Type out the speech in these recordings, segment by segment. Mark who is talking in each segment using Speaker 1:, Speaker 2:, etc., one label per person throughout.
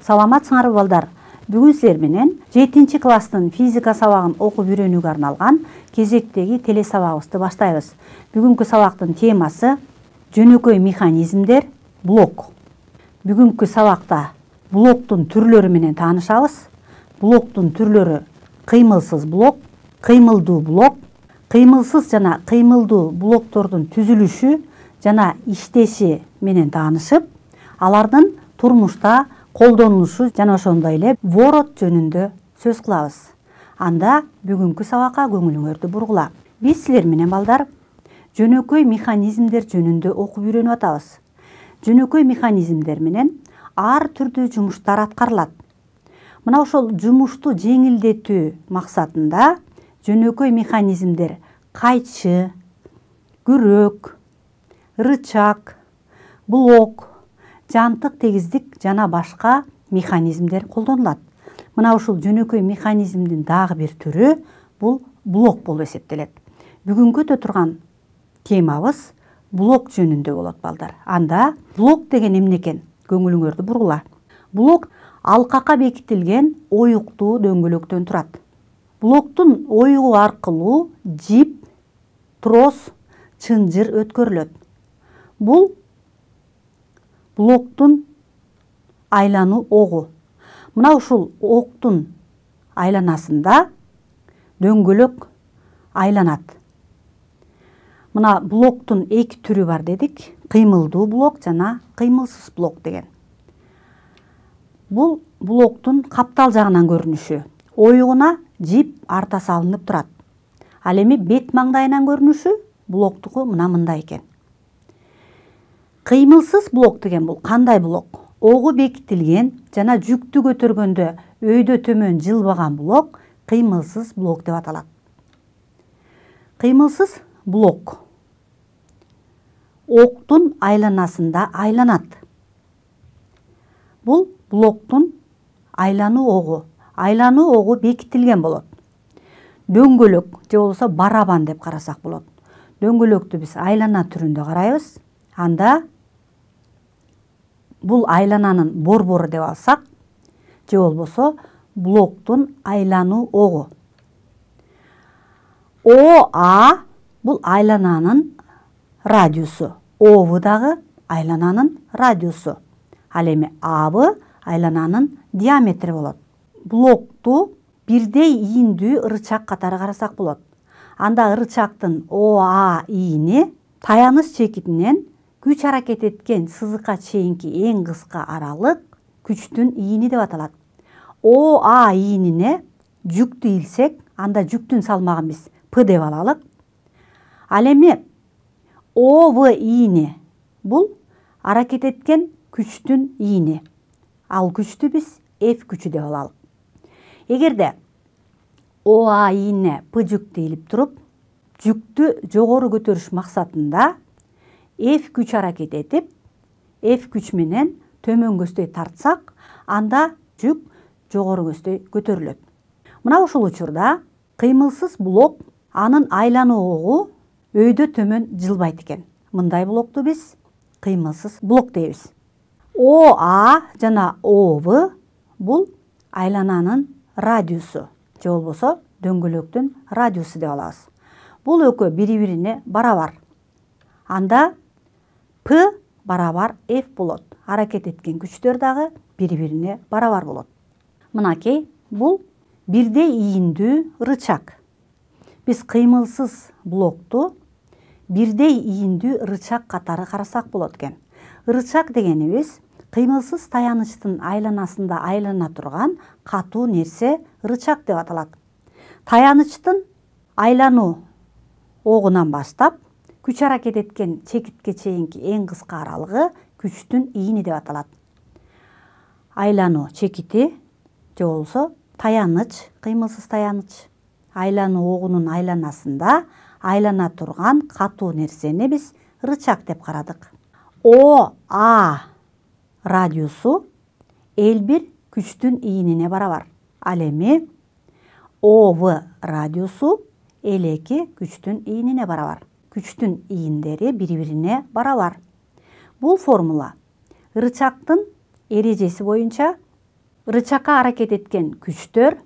Speaker 1: Саламатсыңарбы балдар? Бүгүн силер менен 7 класстын физика сабагын окуп үйрөнүүгө арналган кезектеги теле сабагыбызды баштайбыз. Бүгүнкү сабактын темасы жөнөкөй механизмдер, блок. Бүгүнкү сабакта блоктун түрлөрү менен таанышабыз. Блоктун түрлөрү кыймылсыз блок, кыймылдуу блок, кыймылсыз жана кыймылдуу блоктордун түзүлүшү жана иштеши менен таанышып, алардын турмушта колдонулушу жана ошондой эле ворот жөнүндө сөз кылабыз. Анда бүгүнкү сабакка көңүлүңөрдү бургула. Биз силер менен балдар жөнөкөй механизмдер жөнүндө окуп үйрөнүп атабыз. Жөнөкөй механизмдер менен ар түрдүү жумуштар аткарылат. Мына ошол жумушту жеңилдетүү максатында жөнөкөй механизмдер кайчы, күрөк, рычаг, блок, жантык тегиздик жана башка механизмдер колдонулат. Мына ушул жөнөкөй механизмдин дагы бир түрү бул блок болуп эсептелет. Бүгүнкү өтө турган темабыз блок жөнүндө болот балдар. Анда блок деген эмне экен? Көңүлүңөрдү бургула. Блок алкакка бекитилген оюктуу дөңгөлөктөн турат. Блоктун оюгу аркылуу жип, трос, чынжыр өткөрүлөт. Бул блоктун айлануу огу. Мына ушул октун айланасында дөңгөлөк айланат. Мына блоктун эки түрү бар дедик. Кыймылдуу блок жана кыймылсыз блок деген. Бул блоктун каптал жагынан көрүнүшү. Оюгуна жип арта салынып турат. Ал эми бет маңдайынан көрүнүшү блоктуку мына мындай экен. Кыймылсыз блок деген бул кандай блок? Огу бекитилген жана жүктү көтөргөндө өйдө төмөн жылбаган блок кыймылсыз блок деп аталат. Кыймылсыз блок октун айланасында айланат. Бул блоктун айлануу огу. Айлануу огу бекитилген болот. Дөңгөлөк же болбосо барабан деп карасак болот. Дөңгөлөктү биз айлана түрүндө карайбыз. Анда бул айлананын борбору деп алсак, же болбосо блоктун айлануу огу. ОА бул айлананын радиусу. Обу дагы айлананын радиусу. Ал эми АБ айлананын диаметри болот. Блокту бирдей ийиндүү рычаг катары карасак болот. Анда рычагдын ОА ийини таяныч чекитинен күч аракет эткен сызыкка чейинки эң кыска аралык күчтүн ийини деп аталат. ОА ийинине жүктү илсек, анда жүктүн салмагын биз П деп алалык. Ал эми ОВ ийини бул аракет эткен күчтүн ийини. Ал күчтү биз F күчү деп алалык. Эгерде ОА ийинине П жүк дейилип туруп, жүктү жогору көтөрүш максатында F күч аракет этип, F күч менен төмөн көздөй тартсак, анда жүк жогору көздөй көтөрүлөт. Мына ушул учурда кыймылсыз блок анын айлануу огу өйдө төмөн жылбайт экен. Мындай блокту биз кыймылсыз блок дейбиз. ОА жана ОВ бул айлананын радиусу, же болбосо дөңгөлөктүн радиусу деп алабыз. Бул экөө бири-бирине барабар. Анда П барабар F болот. Аракет эткен күчтөр дагы бири-бирине барабар болот. Мынакей бул бирдей ийиндүү рычаг. Биз кыймылсыз блокту бирдей ийиндүү рычаг катары карасак болот экен. Рычаг дегенибиз кыймылсыз таянычтын айланасында айлана турган катуу нерсе рычаг деп аталат. Таянычтын айлануу огунан баштап күч аракет эткен чекитке чейинки эң кыска аралыгы күчтүн ийини деп аталат. Айлануу чекити же болбосо таяныч, кыймылсыз таяныч. Айлануу огунун айланасында айлана турган катуу нерсени биз рычаг деп карадык. ОА радиусу L1 күчтүн ийинине барабар. Ал эми ОВ радиусу L2 күчтүн ийинине барабар. Күчтүн ийиндери бири-бирине барабар. Бул формула рычагдын эрежеси боюнча рычагга аракет эткен күчтөр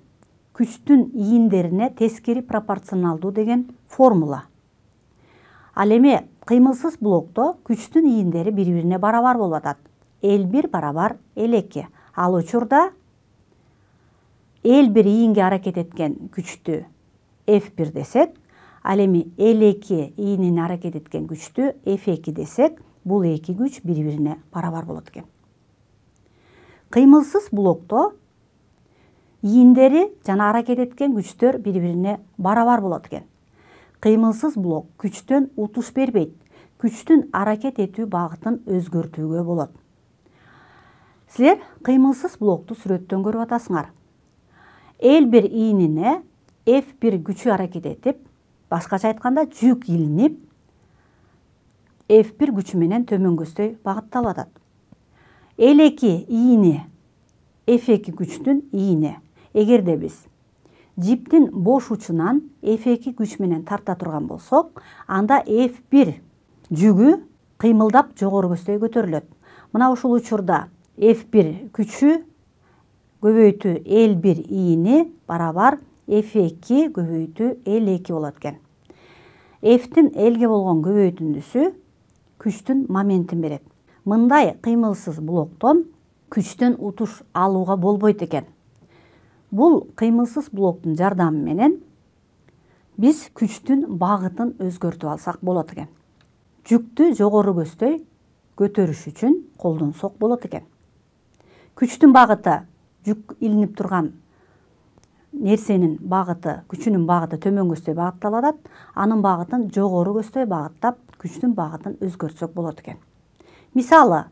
Speaker 1: күчтүн ийиндерине тескери пропорционалдуу деген формула. Ал эми кыймылсыз блокто күчтүн ийиндери бири бирине барабар болуп атат. L1 барабар L2. Ал учурда L1 ийинге аракет эткен күчтү F1 десек, ал эми L2 ийинине аракет эткен күчтү F2 десек, бул эки күч бири бирине барабар болот экен. Кыймылсыз блокто ийиндери жана аракет эткен күчтөр бири бирине барабар болот экен. Кыймылсыз блок күчтөн утуш бербейт. Күчтүн аракет этүү багытын өзгөртүүгө болот. Силер кыймылсыз блокту сүрөттөн көрүп атасыңар. L1 ийинине F1 күчү аракет этип, башкача айтканда жүк илинип, F1 күчү менен төмөнгөсдөй багытталып атат. L2 ийини F2 күчтүн ийини. Эгерде биз жиптин бош учунан F2 күч менен тарта турган болсок, анда F1 жүгү кыймылдап жогору көздөй көтөрүлөт. Мына ушул учурда F1 күчү көбөйтүү L1 ийини барабар F2 көбөйтүү L2 болот экен. F'тин L'ге болгон көбөйтүндүсү күчтүн моментин берет. Мындай кыймылсыз блоктон күчтөн утуш алууга болбойт экен. Бул кыймылсыз блоктун жардамы менен биз күчтүн багытын өзгөртүп алсак болот экен. Жүктү жогору көздөй көтөрүш үчүн колдонсок болот экен. Күчтүн багыты жүк илинип турган нерсенин багыты, күчүнүн багыты төмөн көздөй багытталып атат. Анын багытын жогору көздөй багыттап, күчтүн багытын өзгөртсөк болот экен. Мисалы,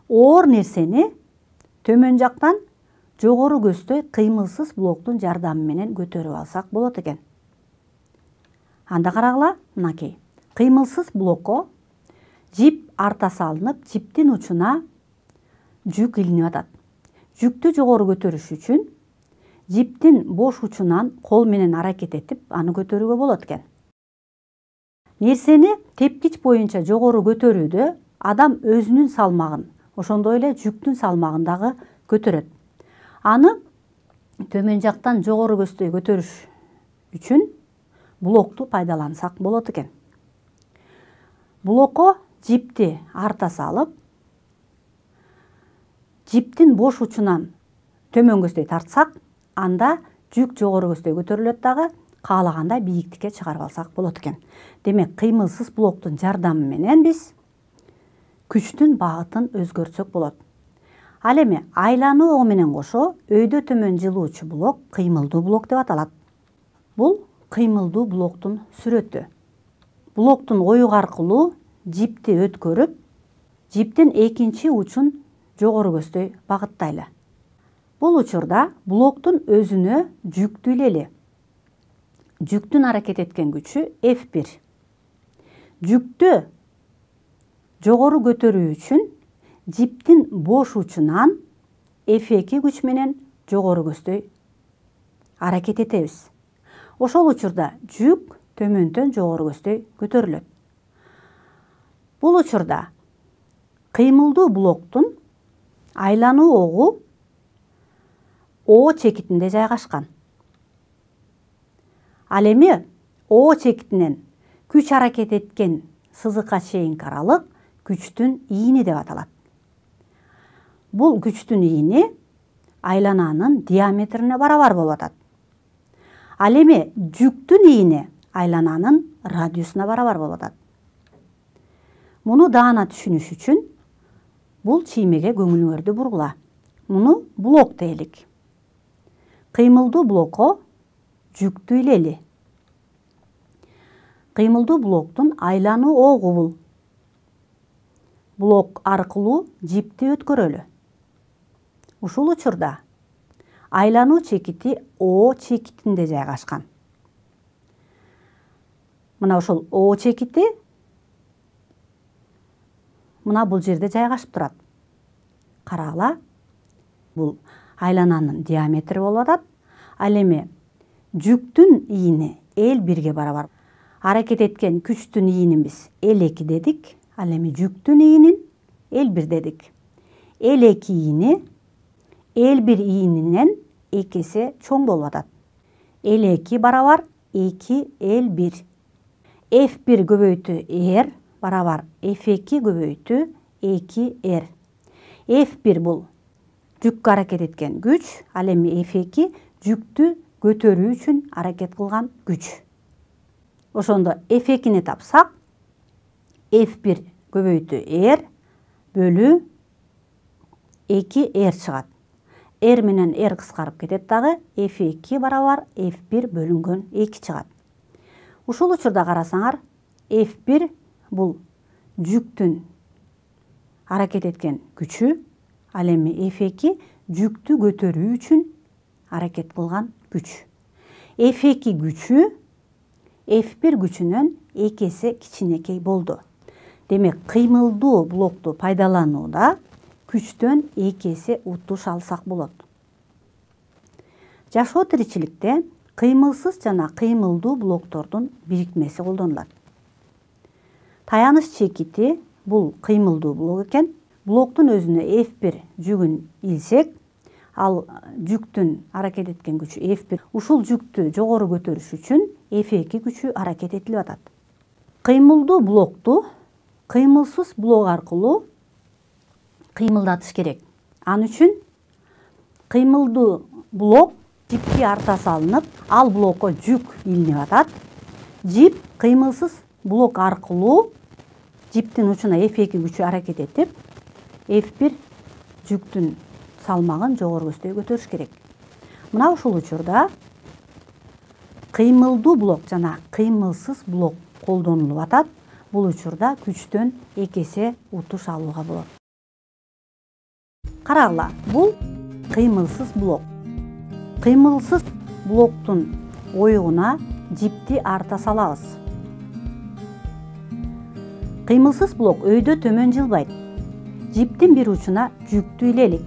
Speaker 1: оор нерсени төмөн жактан жогору көздөй кыймылсыз блоктун жардамы менен көтөрүп алсак болот экен. Анда карагыла, мынакей. Кыймылсыз блокко жип арта салынып, жиптин учуна жүк илинип атат. Жүктү жогору көтөрүш үчүн жиптин бош учунан кол менен аракет этип, аны көтөрүүгө болот экен. Нерсени тепкич боюнча жогору көтөрүүдө адам өзүнүн салмагын, ошондой эле жүктүн салмагын дагы көтөрөт. Аны төмөн жактан жогору көздөй көтөрүш үчүн блокту пайдалансак болот экен. Блокко жипти арта салып, жиптин бош учунан төмөн көздөй тартсак, анда жүк жогору көздөй көтөрүлөт дагы, каалагандай бийиктикке чыгарып алсак болот экен. Демек, кыймылсыз блоктун жардамы менен биз күчтүн багытын өзгөртсөк болот. Ал эми айлануу ого менен кошо өйдө төмөн жылуучу блок кыймылдуу блок деп аталат. Бул кыймылдуу блоктун сүрөтү. Блоктун оюк аркылуу жипти өткөрүп, жиптин экинчи учун жогору көздөй багыттайлы. Бул учурда блоктун өзүнө жүктүүлели. Жүктүн аракет эткен күчү F1. Жүктү жогору көтөрүү үчүн жиптин бош учунан F2 күч менен жогору көздөй аракет этебиз. Ошол учурда жүк төмөндөн жогору көздөй көтөрүлөт. Бул учурда кыймылдуу блоктун айлануу огу О чекитинде жайгашкан. Ал эми О чекитинен күч аракет эткен сызыкка чейинки аралык күчтүн ийини деп аталат. Бул күчтүн ийини айлананын диаметрине барабар болуп атат. Ал эми жүктүн ийини айлананын радиусуна барабар болуп атат. Муну даана түшүнүш үчүн бул чиймеге көңүлүңөрдү бургула. Муну блок дейлик. Кыймылдуу блокко жүктүү илели. Кыймылдуу блоктун айлануу огу бул. Блок аркылуу жипти өткөрөлү. Ушул учурда айлануу чекити О чекитинде жайгашкан. Мына ошол О чекити мына бул жерде жайгашып турат. Карагыла, бул айлананын диаметри болуп атат. Ал эми жүктүн ийини L1ге барабар. Аракет эткен күчтүн ийинин биз L2 дедик. Ал эми жүктүн ийинин L1 дедик. L2 ийини L1 ийининен 2 эсе чоң болуп атат. L2 барабар 2 L1. F1 көбөйтүү R барабар F2 көбөйтүү 2 R. F1 бул жүккө аракет эткен күч, ал эми F2 жүктү көтөрүү үчүн аракет кылган күч. Ошондо F2-ни тапсак, F1 көбөйтүү R бөлүү 2 R чыгат. R менен R кыскарып кетет дагы, F2 барабар F1 бөлүнгөн 2 чыгат. Ушул учурда карасаңар, F1 бул жүктүн аракет эткен күчү, ал эми F2 жүктү көтөрүү үчүн аракет кылган күч. F2 күчү F1 күчүнөн 2 эсе кичинекей болду. Демек, кыймылдуу блокту пайдаланууда күчтөн 2 эсе утуш алсак болот. Жашоо тиричиликте кыймылсыз жана кыймылдуу блоктордун бирикмеси колдонулат. Таяныч чекити бул кыймылдуу блок экен. Блоктун өзүнө F1 жүгүн илсек, ал жүктүн аракет эткен күчү F1. Ушул жүктү жогору көтөрүш үчүн F2 күчү аракет этилип атат. Кыймылдуу блокту кыймылсыз блок аркылуу кыймылдатыш керек. Ал үчүн кыймылдуу блок жипти арта салынып, ал блокко жүк илинип атат. Жип кыймылсыз блок аркылуу жиптин учуна F2 күчү аракет этип, F1 жүктүн салмагын жогору көздөй көтөрүш керек. Мына ушул учурда кыймылдуу блок жана кыймылсыз блок колдонулуп атат. Бул учурда күчтөн 2 эсе утуш алууга болот. Карагыла, бул кыймылсыз блок. Кыймылсыз блоктун оюгуна жипти арта салабыз. Кыймылсыз блок өйдө төмөн жылбайт. Жиптин бир учуна жүктү илелик.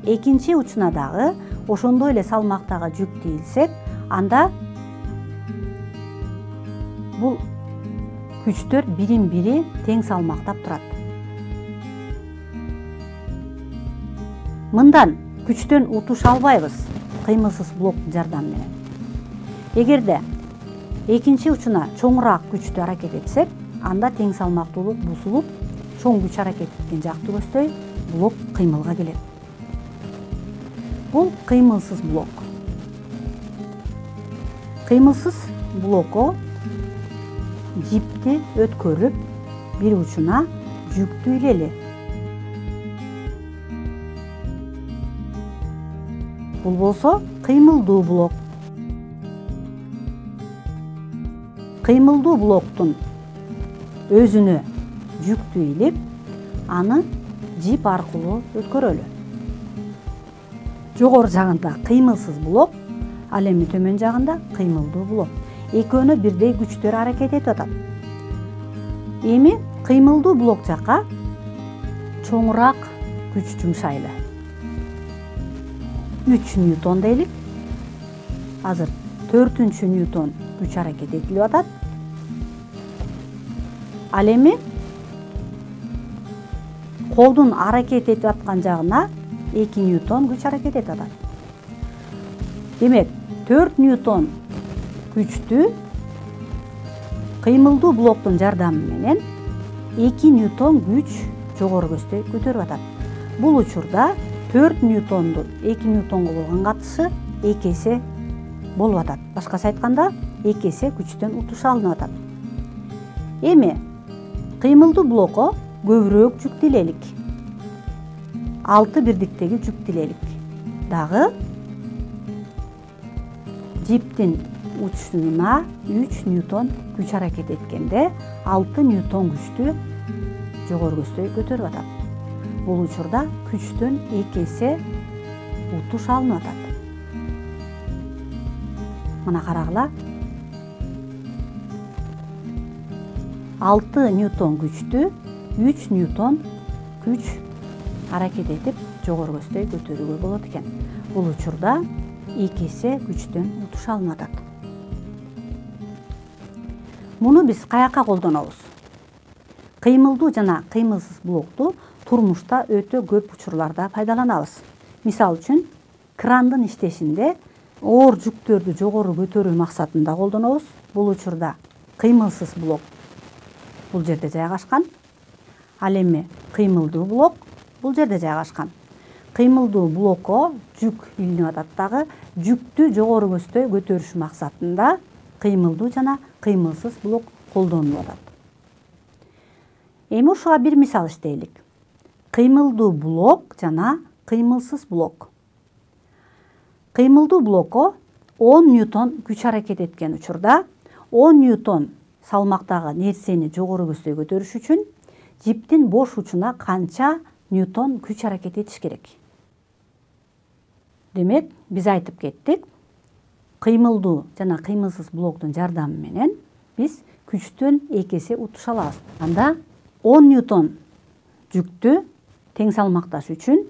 Speaker 1: Экинчи учуна дагы ошондой эле салмактагы жүктү илсек, анда бул күчтөр бирин-бири тең салмактап турат. Мындан күчтөн утуш албайбыз кыймылсыз блоктун жардамы менен. Эгерде экинчи учуна чоңураак күчтү аракет этсек, анда тең салмактуулук бузулуп, чоң күч аракет эткен жакты көздөй блок кыймылга келет. Бул кыймылсыз блок. Кыймылсыз блокко жипти өткөрүп, бир учуна жүктү илели. Бул болсо кыймылдуу блок. Кыймылдуу блоктун өзүнө жүктү илип, аны жип аркылуу өткөрөлү. Жогору жагында кыймылсыз блок, ал эми төмөн жагында кыймылдуу блок. Экөөнө бирдей күчтөр аракет этип атат. Эми кыймылдуу блок жакка чоңураак күч жумшайлы. 3 ньютон дейлик. Азыр 4 ньютон күч аракет этилип атат. Ал эми колдун аракет этип аткан жагына 2 ньютон күч аракет этип атат. Демек, 4 ньютон күчтү кыймылдуу блоктун жардамы менен 2 ньютон күч жогору көздөй көтөрүп атат. Бул учурда 4 ньютондун 2 ньютонго болгон катышы 2 эсе болуп атат. Башкача айтканда, 2 эсе күчтөн утуш алынып атат. Эми кыймылдуу блокко көбүрөөк жүк илелик. 6 бирдиктеги жүк илелик. Дагы жиптин учуна 3 ньютон күч аракет эткенде 6 ньютон күчтү жогору көздөй көтөрүп атат. Бул учурда күчтөн 2 эсе утуш алынып атат. Мына карагыла. 6 ньютон күчтү 3 ньютон күч аракет этип жогору көздөй көтөрүүгө болот экен. Бул учурда 2 эсе күчтөн утуш алынып атат. Муну биз каякка колдонобуз? Кыймылдуу жана кыймылсыз блокту турмушта өтө көп учурларда пайдаланабыз. Мисалы үчүн, крандын иштешинде оор жүктөрдү жогору көтөрүү максатында колдонобуз. Бул учурда кыймылсыз блок бул жерде жайгашкан. Ал эми кыймылдуу блок бул жерде жайгашкан. Кыймылдуу блокко жүк илинип атат дагы, жүктү жогору көздөй көтөрүш максатында кыймылдуу жана кыймылсыз блок колдонулуп атат. Эми ушуга бир мисал иштейлик. Кыймылдуу блок жана кыймылсыз блок. Кыймылдуу блокко 10 ньютон күч аракет эткен учурда 10 ньютон салмактагы нерсени жогору көздөй көтөрүш үчүн жиптин бош учуна канча ньютон күч аракет этиш керек? Демек, биз айтып кеттик, кыймылдуу жана кыймылсыз блоктун жардамы менен биз күчтөн 2 эсе утуша алабыз. Анда 10 ньютон жүктү тең салмакташ үчүн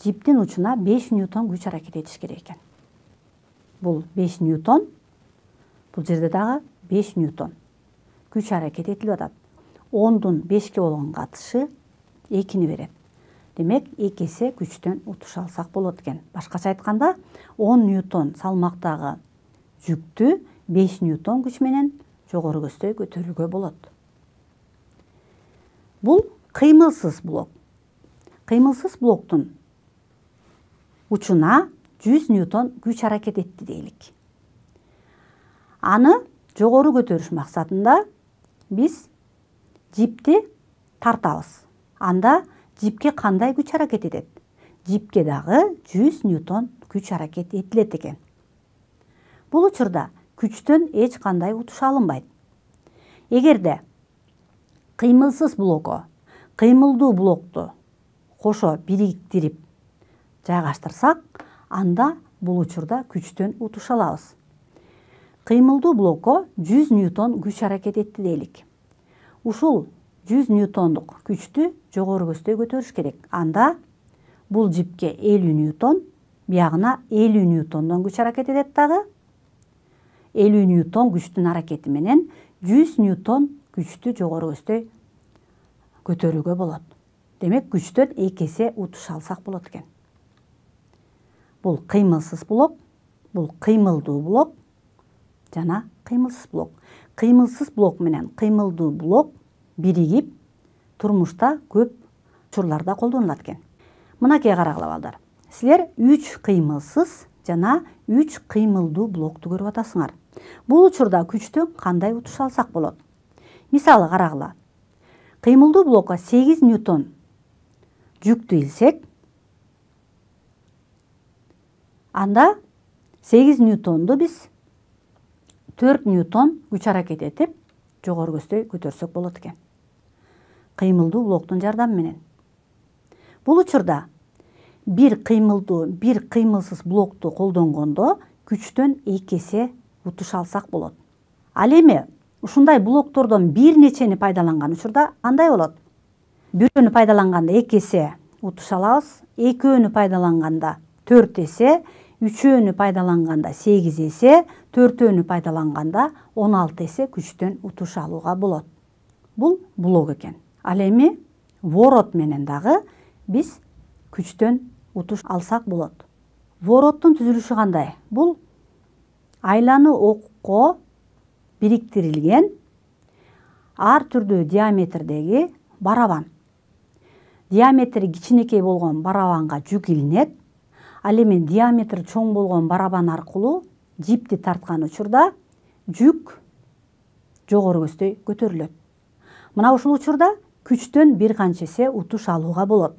Speaker 1: жиптин учуна 5 ньютон күч аракет этиш керек экен. Бул 5 ньютон, бул жерде дагы 5 ньютон күч аракет этилип атат. 10дун 5ке болгон катышы 2-ни берет. Демек, 2 эсе күчтөн утуша алсак болот экен. Башкача айтканда, 10 ньютон салмактагы жүктү 5 ньютон күч менен жогору көздөй көтөрүүгө болот. Бул кыймылсыз блок. Кыймылсыз блоктун учуна 100 ньютон күч аракет этти дейлик. Аны жогору көтөрүш максатында биз жипти тартабыз. Анда жипке кандай күч аракет этет? Жипке дагы 100 ньютон күч аракет этилет экен. Бул учурда күчтөн эч кандай утуша алынбайт. Эгерде кыймылсыз блокко кыймылдуу блокту кошо бириктирип жайгаштырсак, анда бул учурда күчтөн утуша алабыз. Кыймылдуу блокко 100 ньютон күч аракет этти дейлик. Ушул 100 ньютондук күчтү жогору көздөй көтөрүш керек. Анда бул жипке 50 ньютон, биягына 50 ньютондон күч аракет этет дагы. 50 ньютон күчтүн аракети менен 100 ньютон күчтү жогору көздөй көтөрүүгө болот. Демек, күчтөн 2 эсе утуша алсак болот экен. Бул кыймылсыз блок, бул кыймылдуу блок жана кыймылсыз блок. Кыймылсыз блок менен кыймылдуу блок биригип турмушта көп учурларда колдонулат экен. Мынакей карагыла балдар. Силер 3 кыймылсыз жана 3 кыймылдуу блокту көрүп атасыңар. Бул учурда күчтөн кандай утуша алсак болот? Мисалы карагыла. Кыймылдуу блокко 8 ньютон жүктү илсек, анда 8 ньютонду биз 4 ньютон күч аракет этип жогору көздөй көтөрсөк болот экен. Кыймылдуу блоктун жардамы менен. Бул учурда бир кыймылдуу, бир кыймылсыз блокту колдонгондо күчтөн 2 эсе утуша алсак болот. Ал эми ушундай блоктордон бир нечени пайдаланган учурда андай болот. Бирөөнү пайдаланганда 2 эсе утуша алабыз, экөөнү пайдаланганда 4 эсе, үчөөнү пайдаланганда 8 эсе, төртөөнү пайдаланганда 16 эсе күчтөн утуша алууга болот. Бул блок экен. Ал эми ворот менен дагы биз күчтөн утуш алсак болот. Вороттун түзүлүшү кандай? Бул айланы окко бириктирилген ар түрдүү диаметрдеги барабан. Диаметри кичинекей болгон барабанга жүк илинет. Ал эми диаметри чоң болгон барабан аркылуу жипти тарткан учурда жүк жогору көздөй көтөрүлөт. Мына ушул учурда күчтөн бир канча эсе утуш алууга болот.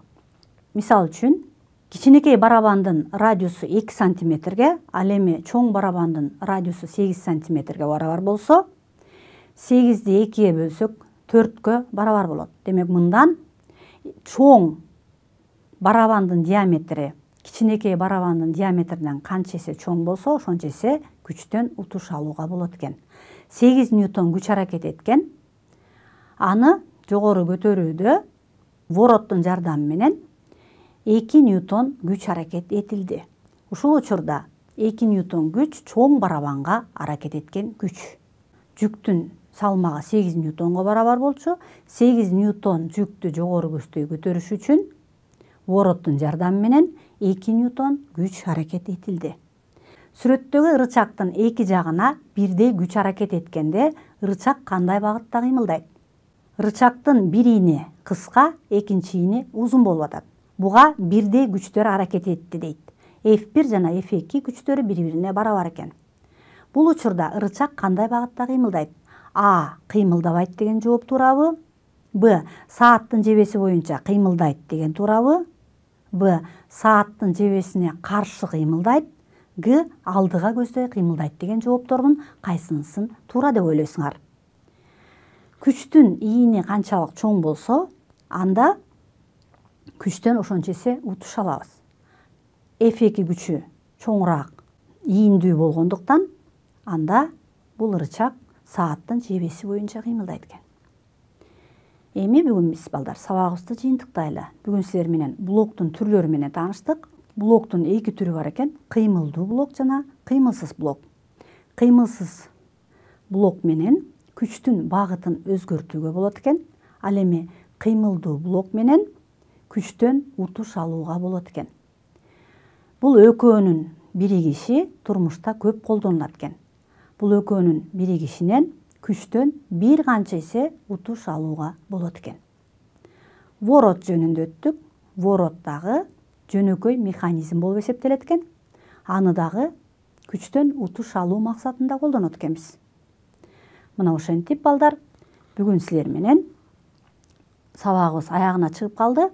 Speaker 1: Мисалы үчүн, кичинекей барабандын радиусу 2 сантиметрге, ал эми чоң барабандын радиусу 8 сантиметрге барабар болсо, 8-ди 2-ге бөлсөк 4-кө барабар болот. Демек, мындан чоң барабандын диаметри кичинекей барабандын диаметринен канча эсе чоң болсо, ошончо эсе күчтөн утуш алууга болот экен. 8 ньютон күч аракет эткен, аны жогору көтөрүүдө вороттун жардамы менен 2 ньютон күч аракет этилди. Ушул учурда 2 ньютон күч чоң барабанга аракет эткен күч. Жүктүн салмагы 8 ньютонго барабар болчу. 8 ньютон жүктү жогору көчтөй көтөрүш үчүн вороттун жардамы менен 2 ньютон күч аракет этилди. Сүрөттөгү ырычактын эки жагына бирдей күч аракет эткенде ырычак кандай багытта кыймылдайт? Рычактын бир ийни кыска, экинчи ийни узун болуп атат. Буга бирдей күчтөр аракет этти дейт. F1 жана F2 күчтөрү бири-бирине барабар экен. Бул учурда ырычак кандай багытта кыймылдайт? А. Кыймылдабайт деген жооп туурабы? Б. Сааттын жебеси боюнча кыймылдайт деген туурабы? В. Сааттын жебесине каршы кыймылдайт. Г. Алдыга көздөй кыймылдайт деген жооптордун кайсынысын туура деп ойлойсуңар? Күчтүн ийини канчалык чоң болсо, анда күчтөн ошончо эсе утуш алабыз. F2 күчү чоңураак, ийиндүү болгондуктан, анда бул ырычак сааттын жебеси боюнча кыймылдайт экен. Эми бүгүн биз балдар сабагыбызды жыйынтыктайлы. Бүгүн силер менен блоктун түрлөрү менен тааныштык. Блоктун эки түрү бар экен: кыймылдуу блок жана кыймылсыз блок. Кыймылсыз блок менен күчтүн багытын өзгөртүүгө болот экен. Ал эми кыймылдуу блок менен күчтөн утуш алууга болот экен. Бул экөөнүн биригиши турмушта көп колдонулат экен. Бул экөөнүн биригишинен күчтөн бир канча эсе утуш алууга болот экен. Ворот жөнүндө өттүк. Ворот дагы жөнөкөй механизм болуп эсептелет экен. Аны дагы күчтөн утуш алуу максатында колдонот экенбиз. Мына ошентип балдар, бүгүн силер менен сабагыбыз аягына чыгып калды.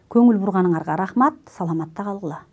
Speaker 1: Көңүл бурганыңарга рахмат, саламатта калгыла.